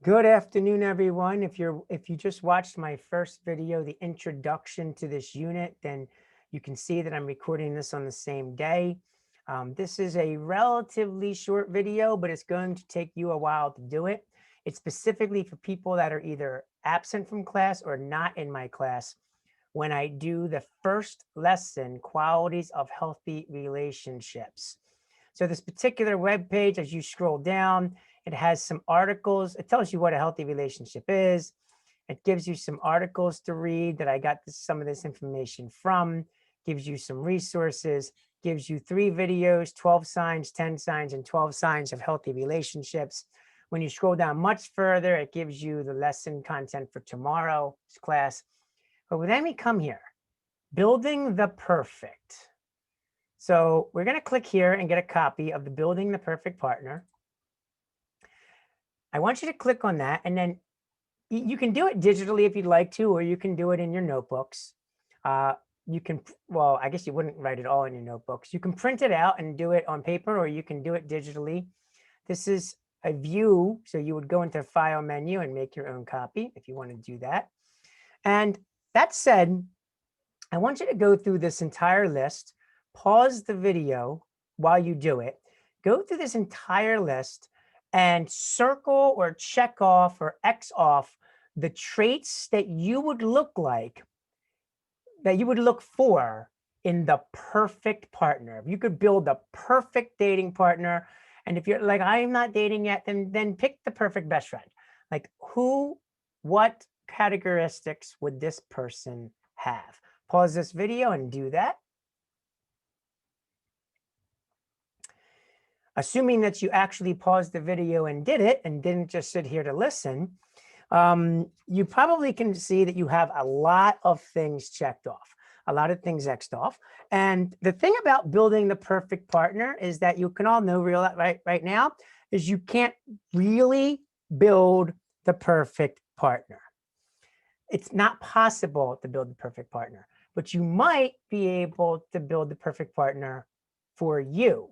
Good afternoon, everyone. If you just watched my first video, the introduction to this unit, then you can see that I'm recording this on the same day. This is a relatively short video, but it's going to take you a while to do it. It's specifically for people that are either absent from class or not in my class when I do the first lesson, Qualities of Healthy Relationships. So this particular web page, as you scroll down, it has some articles. It tells you what a healthy relationship is. It gives you some articles to read that I got some of this information from, gives you some resources, gives you 3 videos, 12 signs, 10 signs, and 12 signs of healthy relationships. When you scroll down much further, it gives you the lesson content for tomorrow's class. But then we come here, building the perfect. So we're going to click here and get a copy of the Building the Perfect Partner. I want you to click on that, and then you can do it digitally if you'd like to, or you can do it in your notebooks. You can, well, I guess you wouldn't write it all in your notebooks. You can print it out and do it on paper, or you can do it digitally. This is a view, so you would go into the file menu and make your own copy if you want to do that. And that said, I want you to go through this entire list, pause the video while you do it, go through this entire list and circle or check off or X off the traits that you would look like, that you would look for in the perfect partner. If you could build the perfect dating partner, and if you're like, I'm not dating yet, then pick the perfect best friend. Like what characteristics would this person have? Pause this video and do that. Assuming that you actually paused the video and did it and didn't just sit here to listen, you probably can see that you have a lot of things checked off, a lot of things X'd off. And the thing about building the perfect partner is that you can all know right now is you can't really build the perfect partner. It's not possible to build the perfect partner, but you might be able to build the perfect partner for you.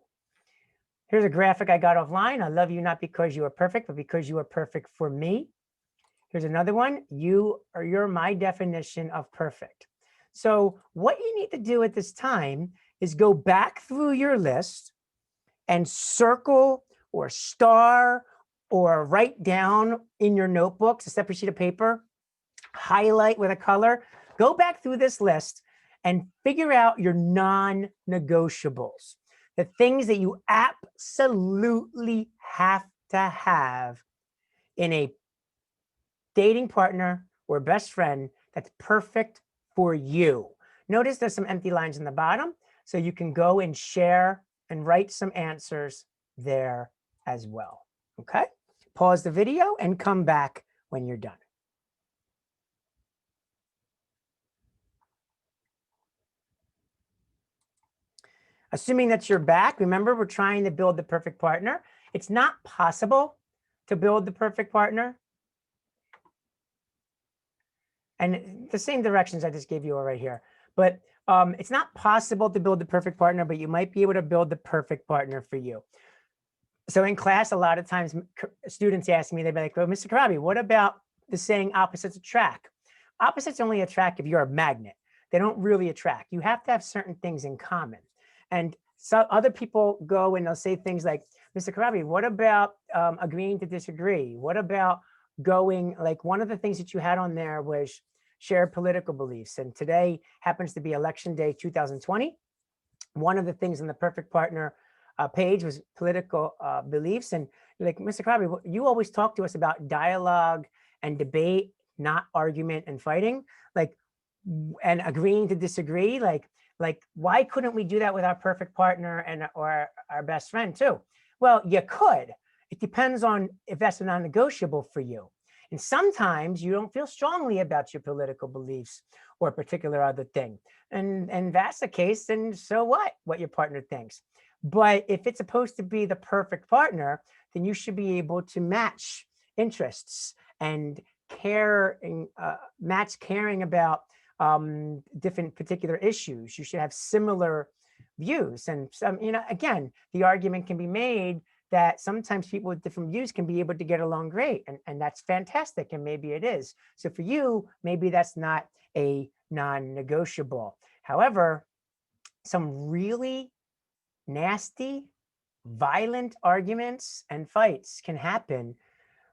Here's a graphic I got offline. I love you not because you are perfect, but because you are perfect for me. Here's another one. You're my definition of perfect. So what you need to do at this time is go back through your list and circle or star or write down in your notebooks, a separate sheet of paper, highlight with a color. Go back through this list and figure out your non-negotiables. The things that you absolutely have to have in a dating partner or best friend that's perfect for you. Notice there's some empty lines in the bottom, so you can go and share and write some answers there as well. Okay? Pause the video and come back when you're done. Assuming that you're back, remember we're trying to build the perfect partner. It's not possible to build the perfect partner. And the same directions I just gave you right here. But it's not possible to build the perfect partner, but you might be able to build the perfect partner for you. So in class, a lot of times students ask me, they'd be like, well, Mr. Karabi, what about the saying opposites attract? Opposites only attract if you're a magnet. They don't really attract. You have to have certain things in common. And so other people go and they'll say things like, Mr. Karabi, what about agreeing to disagree? What about going, like one of the things that you had on there was shared political beliefs. And today happens to be election day 2020. One of the things in the perfect partner page was political beliefs. And you're like, Mr. Karabi, you always talk to us about dialogue and debate, not argument and fighting, like, and agreeing to disagree. Like why couldn't we do that with our perfect partner and or our best friend too? Well, you could. It depends on if that's a non-negotiable for you. And sometimes you don't feel strongly about your political beliefs or a particular other thing. And that's the case, then so what your partner thinks. But if it's supposed to be the perfect partner, then you should be able to match interests and match caring about different particular issues. You should have similar views. And some, again, the argument can be made that sometimes people with different views can be able to get along great. And that's fantastic. And maybe it is. So for you, maybe that's not a non-negotiable. However, some really nasty, violent arguments and fights can happen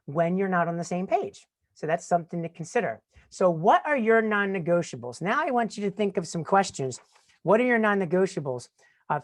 when you're not on the same page. So that's something to consider. So what are your non-negotiables? Now I want you to think of some questions. What are your non-negotiables?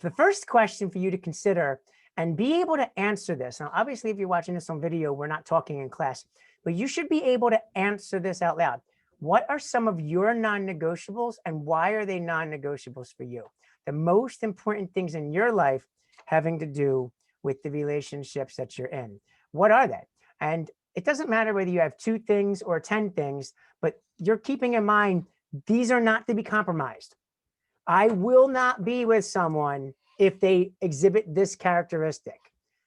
The first question for you to consider and be able to answer this. Now, obviously, if you're watching this on video, we're not talking in class, but you should be able to answer this out loud. What are some of your non-negotiables and why are they non-negotiables for you? The most important things in your life having to do with the relationships that you're in. What are they? And it doesn't matter whether you have 2 things or 10 things, but you're keeping in mind, these are not to be compromised. I will not be with someone if they exhibit this characteristic.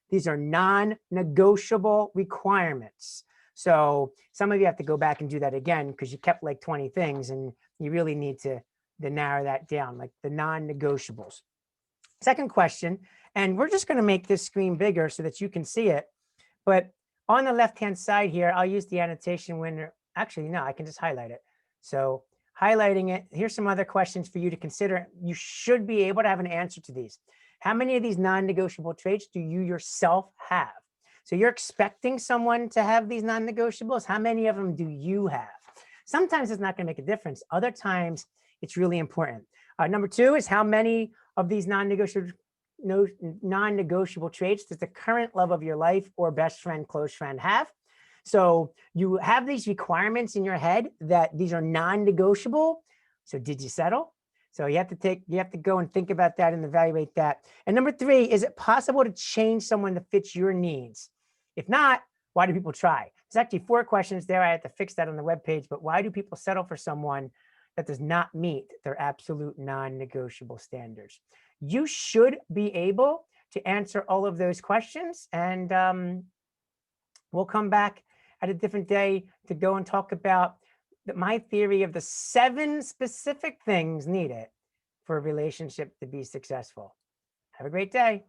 These are non-negotiable requirements. So some of you have to go back and do that again because you kept like 20 things and you really need to narrow that down, like the non-negotiables. Second question, and we're just going to make this screen bigger so that you can see it. But on the left-hand side here, I'll use the annotation window. Actually, no, I can just highlight it. So highlighting it, here's some other questions for you to consider. You should be able to have an answer to these. How many of these non-negotiable traits do you yourself have? So you're expecting someone to have these non-negotiables. How many of them do you have? Sometimes it's not going to make a difference. Other times it's really important. Number 2 is how many of these non-negotiable traits does the current love of your life or best friend, close friend have? So you have these requirements in your head that these are non-negotiable. So did you settle? So you have to go and think about that and evaluate that. And number 3, is it possible to change someone that fits your needs? If not, why do people try? There's actually 4 questions there. I had to fix that on the webpage, but why do people settle for someone that does not meet their absolute non-negotiable standards? You should be able to answer all of those questions, and we'll come back at a different day to go and talk about my theory of the 7 specific things needed for a relationship to be successful. Have a great day.